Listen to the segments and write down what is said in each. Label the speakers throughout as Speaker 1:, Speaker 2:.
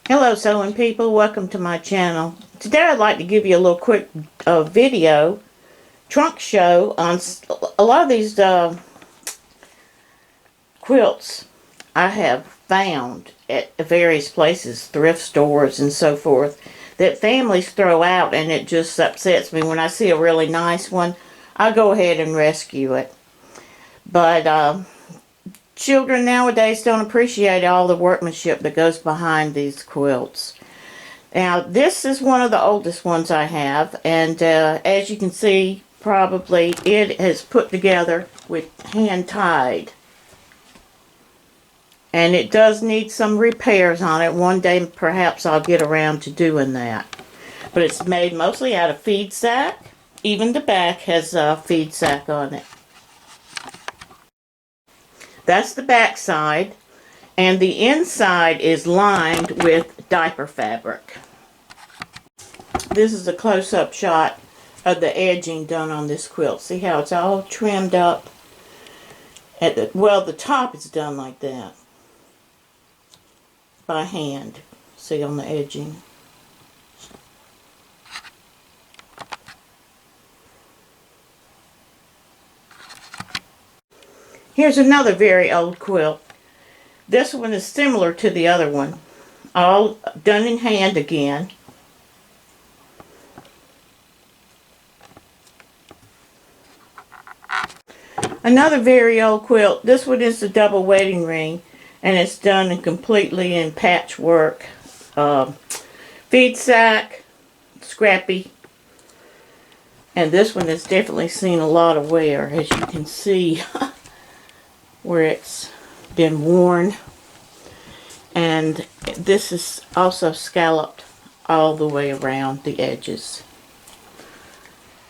Speaker 1: Hello sewing people, welcome to my channel. Today I'd like to give you a little quick video trunk show on a lot of these quilts I have found at various places, thrift stores and so forth, that families throw out, and it just upsets me. When I see a really nice one, I go ahead and rescue it. But children nowadays don't appreciate all the workmanship that goes behind these quilts. Now, this is one of the oldest ones I have, and as you can see, probably it is put together with hand tied. And it does need some repairs on it. One day, perhaps I'll get around to doing that. But it's made mostly out of feed sack. Even the back has a feed sack on it. That's the back side, and the inside is lined with diaper fabric. This is a close-up shot of the edging done on this quilt. See how it's all trimmed up? The top is done like that by hand. See on the edging. Here's another very old quilt. This one is similar to the other one. All done in hand again. Another very old quilt. This one is the double wedding ring, and it's done completely in patchwork. Feed sack, scrappy. And this one has definitely seen a lot of wear, as you can see. Where it's been worn, and this is also scalloped all the way around the edges.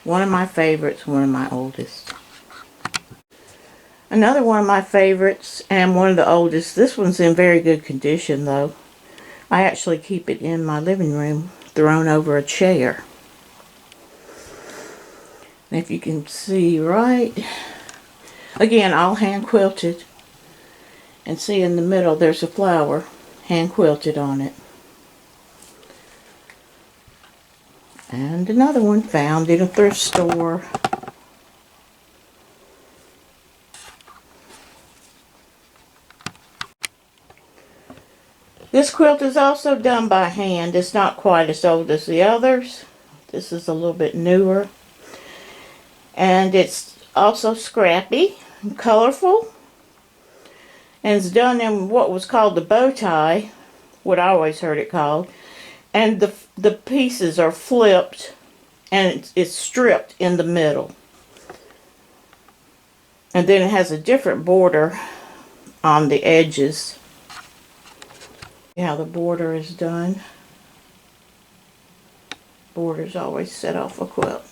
Speaker 1: One of my favorites, one of my oldest. Another one of my favorites and one of the oldest. This one's in very good condition though. I actually keep it in my living room, thrown over a chair. And if you can see right, again, all hand quilted, and see in the middle there's a flower hand quilted on it. And another one found in a thrift store. This quilt is also done by hand. It's not quite as old as the others. This is a little bit newer. And it's also scrappy and colorful, and it's done in what was called the bow tie, what I always heard it called, and the pieces are flipped and it's stripped in the middle, and then it has a different border on the edges. See how the border is done. Borders always set off a quilt.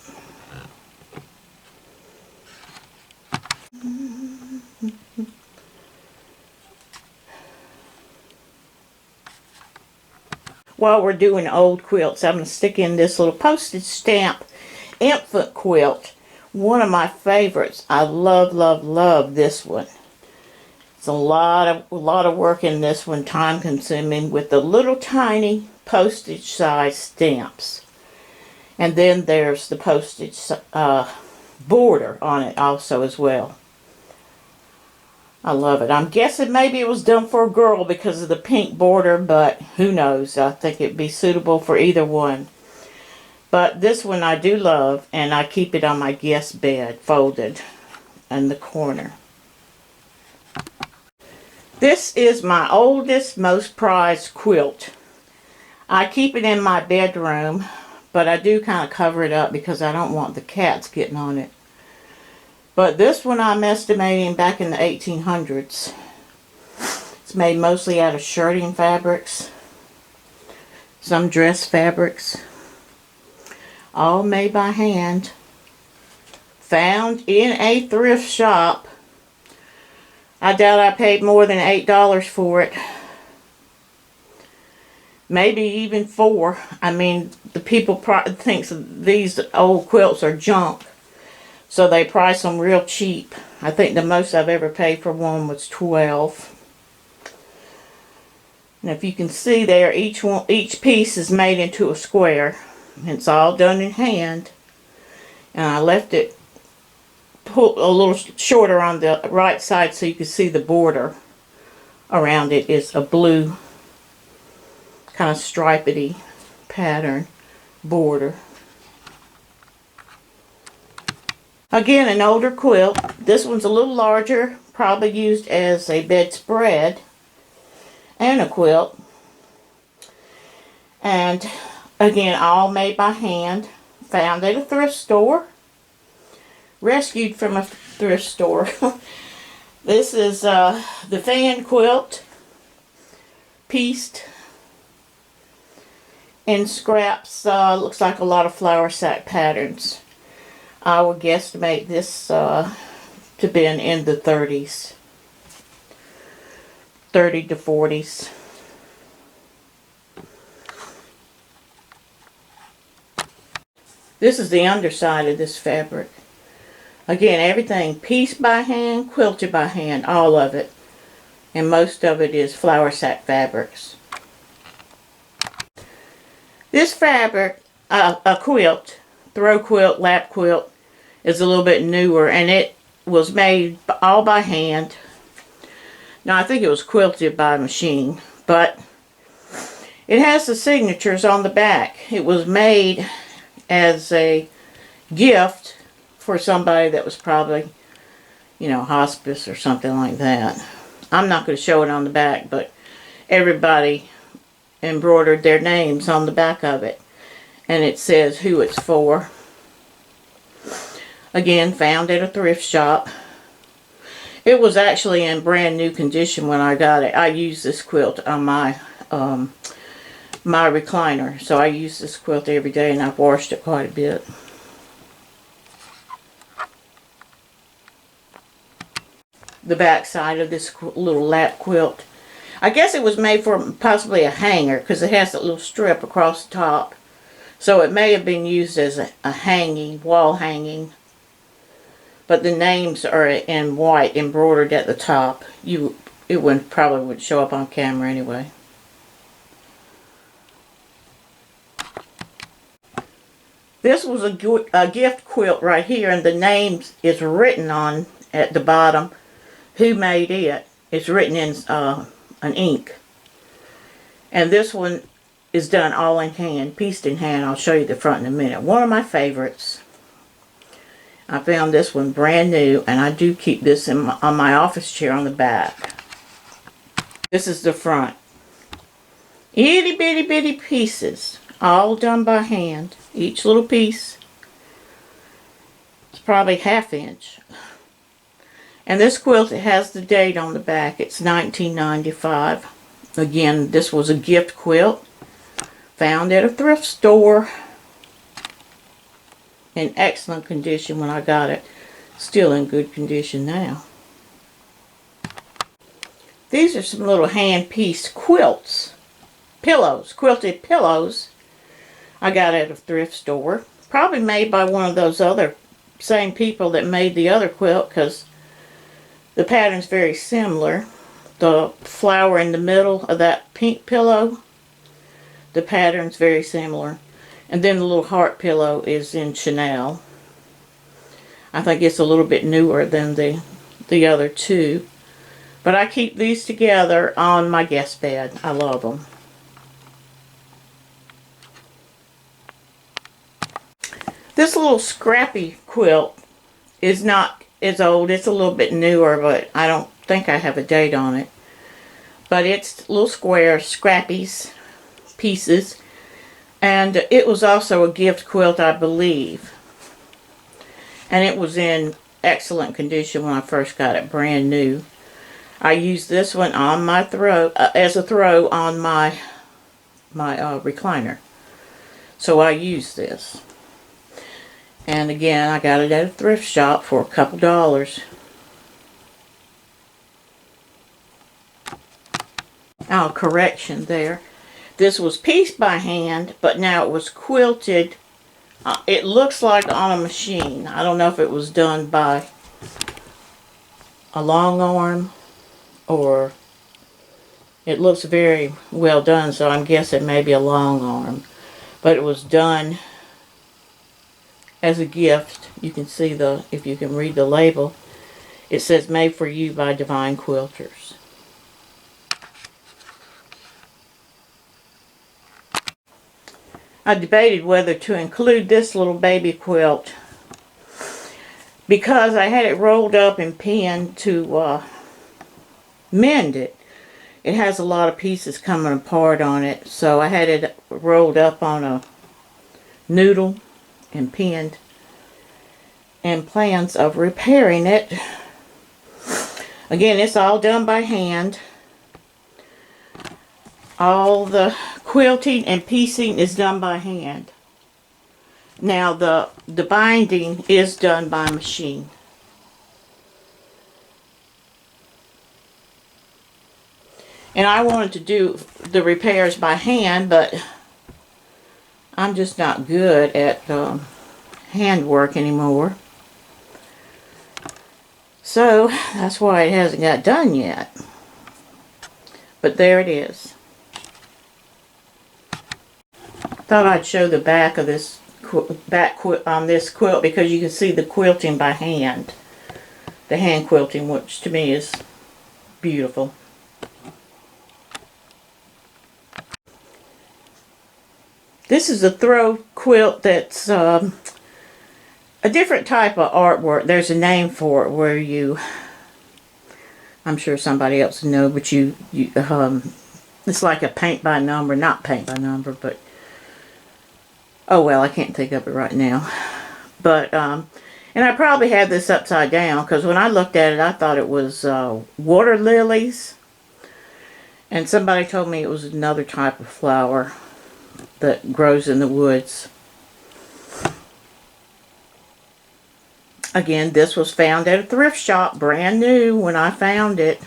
Speaker 1: While we're doing old quilts, I'm going to stick in this little postage stamp infant quilt. One of my favorites. I love, love, love this one. It's a lot of work in this one, time consuming, with the little tiny postage size stamps. And then there's the postage border on it also as well. I love it. I'm guessing maybe it was done for a girl because of the pink border, but who knows. I think it'd be suitable for either one. But this one I do love, and I keep it on my guest bed, folded in the corner. This is my oldest, most prized quilt. I keep it in my bedroom, but I do kind of cover it up because I don't want the cats getting on it. But this one I'm estimating back in the 1800s. It's made mostly out of shirting fabrics, some dress fabrics, all made by hand. Found in a thrift shop. I doubt I paid more than $8 for it. Maybe even $4. I mean, the people think these old quilts are junk, so they price them real cheap. I think the most I've ever paid for one was $12. And if you can see there, each piece is made into a square. It's all done in hand. And I left it pulled a little shorter on the right side so you can see the border around it is a blue kind of stripedy pattern border. Again, an older quilt. This one's a little larger, probably used as a bedspread and a quilt. And again, all made by hand. Found at a thrift store. Rescued from a thrift store. This is the fan quilt. Pieced in scraps. Looks like a lot of flour sack patterns. I would guesstimate this to be in the 30s. 30 to 40s. This is the underside of this fabric. Again, everything pieced by hand, quilted by hand, all of it. And most of it is flour sack fabrics. This fabric, a quilt, throw quilt, lap quilt, is a little bit newer, and it was made all by hand. Now, I think it was quilted by machine, but it has the signatures on the back. It was made as a gift for somebody that was probably, you know, hospice or something like that. I'm not going to show it on the back, but everybody embroidered their names on the back of it. And it says who it's for. Again, found at a thrift shop. It was actually in brand new condition when I got it. I used this quilt on my my recliner. So I use this quilt every day, and I've washed it quite a bit. The back side of this little lap quilt. I guess it was made for possibly a hanger, because it has that little strip across the top. So it may have been used as a hanging, wall hanging. But the names are in white, embroidered at the top. It probably wouldn't show up on camera anyway. This was a gift quilt right here, and the name is written on at the bottom. Who made it? It's written in an ink. And this one is done all in hand, pieced in hand. I'll show you the front in a minute. One of my favorites. I found this one brand new, and I do keep this on my office chair on the back. This is the front. Itty bitty bitty pieces, all done by hand. Each little piece is probably 1/2 inch. And this quilt, it has the date on the back. It's 1995. Again, this was a gift quilt. Found at a thrift store. In excellent condition when I got it. Still in good condition now. These are some little hand-pieced quilts. Pillows. Quilted pillows. I got at a thrift store. Probably made by one of those other same people that made the other quilt, because the pattern's very similar. The flower in the middle of that pink pillow, the pattern's very similar. And then the little heart pillow is in Chanel. I think it's a little bit newer than the other two. But I keep these together on my guest bed. I love them. This little scrappy quilt is not as old. It's a little bit newer, but I don't think I have a date on it. But it's little square scrappies, pieces. And it was also a gift quilt, I believe. And it was in excellent condition when I first got it, brand new. I used this one on my throw, as a throw on my recliner. So I used this. And again, I got it at a thrift shop for a couple dollars. Oh, correction there. This was pieced by hand, but now it was quilted. It looks like on a machine. I don't know if it was done by a long arm or It looks very well done, so I'm guessing maybe a long arm. But it was done as a gift. You can see if you can read the label, it says made for you by Divine Quilters. I debated whether to include this little baby quilt because I had it rolled up and pinned to mend it. It has a lot of pieces coming apart on it, so I had it rolled up on a noodle and pinned, and plans of repairing it. Again, it's all done by hand. All the quilting and piecing is done by hand. Now the binding is done by machine. And I wanted to do the repairs by hand, but I'm just not good at handwork anymore. So that's why it hasn't got done yet. But there it is. Thought I'd show the back of this on this quilt because you can see the quilting by hand. The hand quilting, which to me is beautiful. This is a throw quilt that's a different type of artwork. There's a name for it where you, I'm sure somebody else will know, but it's like a paint by number, not paint by number, but oh well, I can't think of it right now. But and I probably had this upside down because when I looked at it, I thought it was water lilies, and somebody told me it was another type of flower that grows in the woods. Again, this was found at a thrift shop, brand new when I found it.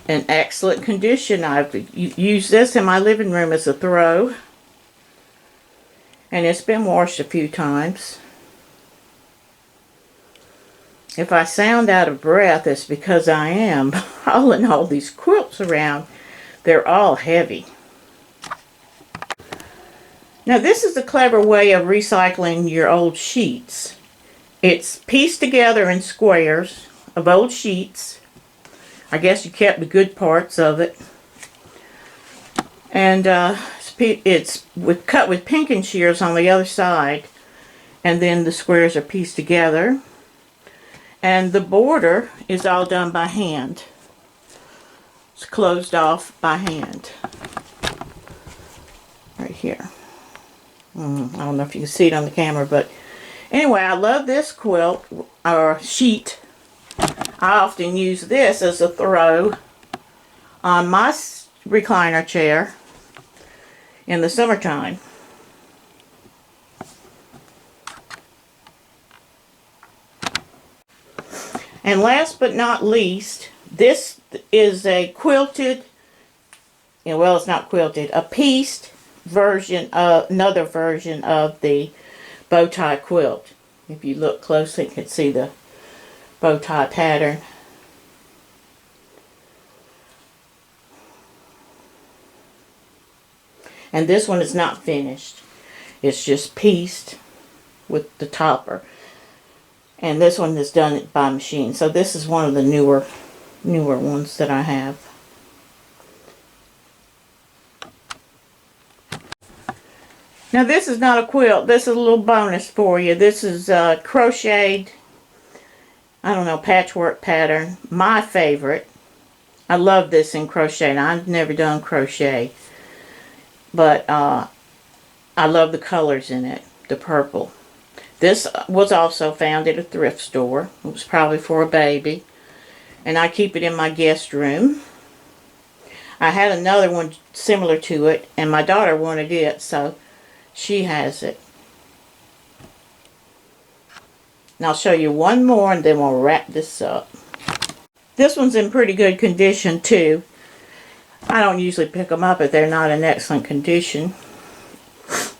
Speaker 1: In excellent condition. I've used this in my living room as a throw. And it's been washed a few times. If I sound out of breath, it's because I am hauling all these quilts around. They're all heavy. Now this is a clever way of recycling your old sheets. It's pieced together in squares of old sheets. I guess you kept the good parts of it. And it's cut with pinking shears on the other side. And then the squares are pieced together. And the border is all done by hand. It's closed off by hand. Right here. I don't know if you can see it on the camera, but anyway, I love this quilt, or sheet. I often use this as a throw on my recliner chair in the summertime. And last but not least, this is a quilted, well, it's not quilted, a pieced version of, another version of the bow tie quilt. If you look closely, you can see the bow tie pattern. And this one is not finished. It's just pieced with the topper. And this one is done by machine. So this is one of the newer ones that I have. Now this is not a quilt. This is a little bonus for you. This is crocheted, I don't know, patchwork pattern. My favorite. I love this in crochet. Now, I've never done crochet. But I love the colors in it. The purple. This was also found at a thrift store. It was probably for a baby. And I keep it in my guest room. I had another one similar to it. And my daughter wanted it. So she has it. And I'll show you one more and then we'll wrap this up. This one's in pretty good condition too. I don't usually pick them up if they're not in excellent condition.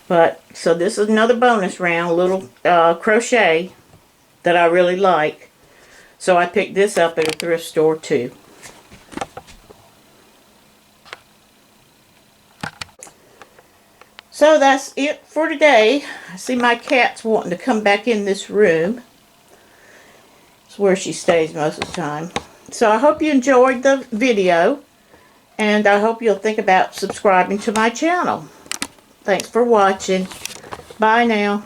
Speaker 1: But, so this is another bonus round, little crochet that I really like. So I picked this up at a thrift store too. So that's it for today. I see my cat's wanting to come back in this room. It's where she stays most of the time. So I hope you enjoyed the video, and I hope you'll think about subscribing to my channel. Thanks for watching. Bye now.